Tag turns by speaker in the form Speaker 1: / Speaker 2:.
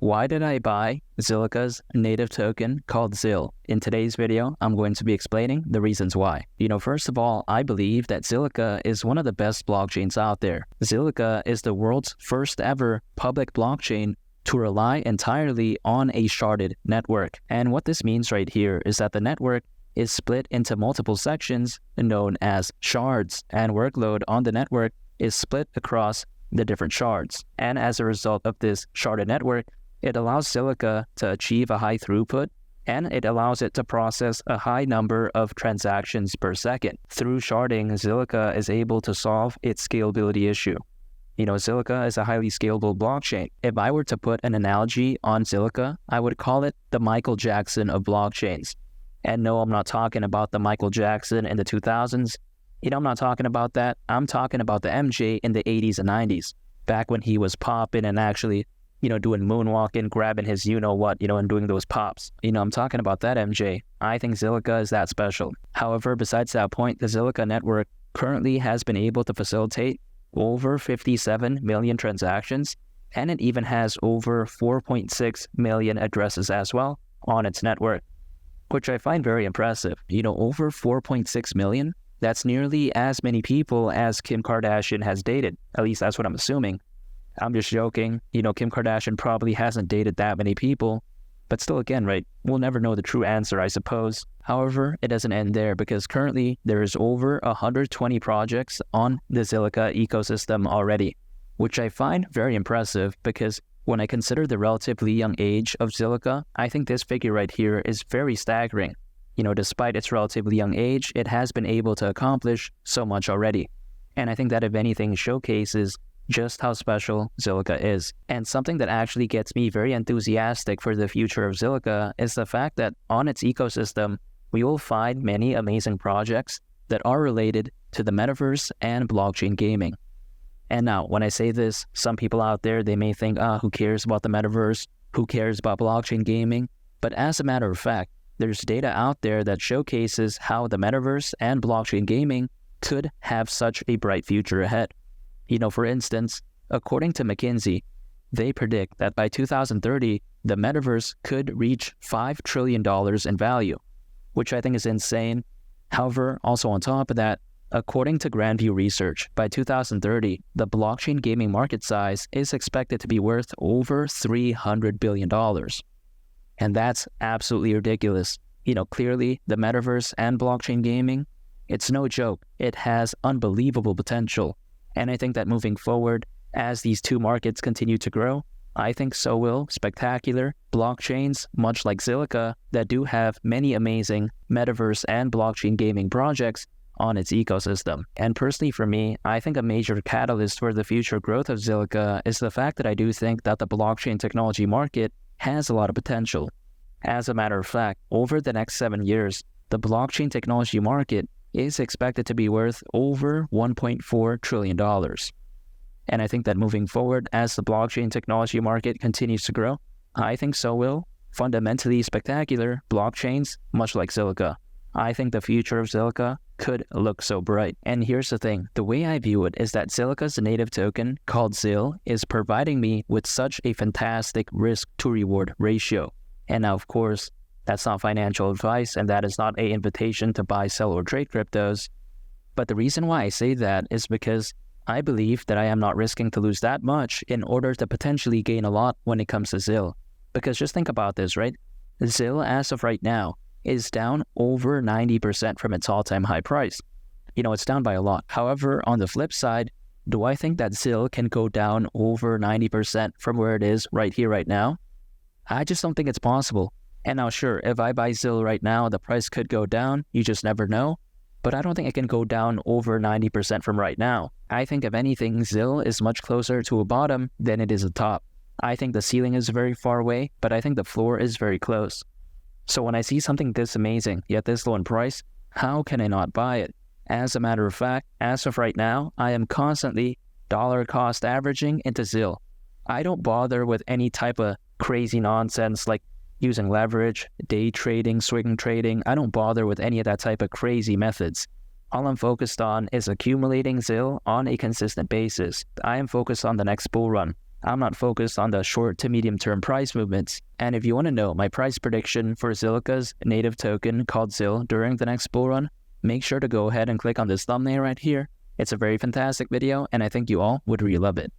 Speaker 1: Why did I buy Zilliqa's native token called ZIL? In today's video, I'm going to be explaining the reasons why. First of all, I believe that Zilliqa is one of the best blockchains out there. Zilliqa is the world's first ever public blockchain to rely entirely on a sharded network. And what this means right here is that the network is split into multiple sections known as shards, and workload on the network is split across the different shards. And as a result of this sharded network, it allows Zilliqa to achieve a high throughput, and it allows it to process a high number of transactions per second. Through sharding, Zilliqa is able to solve its scalability issue. Zilliqa is a highly scalable blockchain. If I were to put an analogy on Zilliqa, I would call it the Michael Jackson of blockchains. And no, I'm not talking about the Michael Jackson in the 2000s. I'm not talking about that. I'm talking about the MJ in the 80s and 90s, back when he was popping and actually, doing moonwalking, grabbing his you-know-what, and doing those pops. I'm talking about that MJ. I think Zilliqa is that special. However, besides that point, the Zilliqa network currently has been able to facilitate over 57 million transactions, and it even has over 4.6 million addresses as well on its network, which I find very impressive. Over 4.6 million? That's nearly as many people as Kim Kardashian has dated. At least that's what I'm assuming. I'm just joking. Kim Kardashian probably hasn't dated that many people. But still, again, right, we'll never know the true answer, I suppose. However, it doesn't end there, because currently there is over 120 projects on the Zilliqa ecosystem already, which I find very impressive, because when I consider the relatively young age of Zilliqa, I think this figure right here is very staggering. Despite its relatively young age, it has been able to accomplish so much already. And I think that, if anything, showcases just how special Zilliqa is. And something that actually gets me very enthusiastic for the future of Zilliqa is the fact that on its ecosystem, we will find many amazing projects that are related to the metaverse and blockchain gaming. And now, when I say this, some people out there, they may think, who cares about the metaverse? Who cares about blockchain gaming? But as a matter of fact, there's data out there that showcases how the metaverse and blockchain gaming could have such a bright future ahead. For instance, according to McKinsey, they predict that by 2030, the metaverse could reach $5 trillion in value, which I think is insane. However, also on top of that, according to Grandview Research, by 2030, the blockchain gaming market size is expected to be worth over $300 billion. And that's absolutely ridiculous. Clearly, the metaverse and blockchain gaming, it's no joke. It has unbelievable potential. And I think that moving forward, as these two markets continue to grow, I think so will spectacular blockchains, much like Zilliqa, that do have many amazing metaverse and blockchain gaming projects on its ecosystem. And personally for me, I think a major catalyst for the future growth of Zilliqa is the fact that I do think that the blockchain technology market has a lot of potential. As a matter of fact, over the next 7 years, the blockchain technology market is expected to be worth over $1.4 trillion. And I think that moving forward, as the blockchain technology market continues to grow, I think so will fundamentally spectacular blockchains, much like Zilliqa. I think the future of Zilliqa could look so bright. And here's the thing, the way I view it is that Zilliqa's native token, called ZIL, is providing me with such a fantastic risk-to-reward ratio. And now, of course, that's not financial advice, and that is not an invitation to buy, sell, or trade cryptos. But the reason why I say that is because I believe that I am not risking to lose that much in order to potentially gain a lot when it comes to ZIL. Because just think about this, right? ZIL, as of right now, is down over 90% from its all-time high price. It's down by a lot. However, on the flip side, do I think that ZIL can go down over 90% from where it is right here, right now? I just don't think it's possible. And now, sure, if I buy ZIL right now, the price could go down. You just never know. But I don't think it can go down over 90% from right now. I think, if anything, ZIL is much closer to a bottom than it is a top. I think the ceiling is very far away, but I think the floor is very close. So when I see something this amazing, yet this low in price, how can I not buy it? As a matter of fact, as of right now, I am constantly dollar cost averaging into ZIL. I don't bother with any type of crazy nonsense like using leverage, day trading, swing trading. I don't bother with any of that type of crazy methods. All I'm focused on is accumulating ZIL on a consistent basis. I am focused on the next bull run. I'm not focused on the short to medium term price movements. And if you want to know my price prediction for Zilliqa's native token called ZIL during the next bull run, make sure to go ahead and click on this thumbnail right here. It's a very fantastic video, and I think you all would really love it.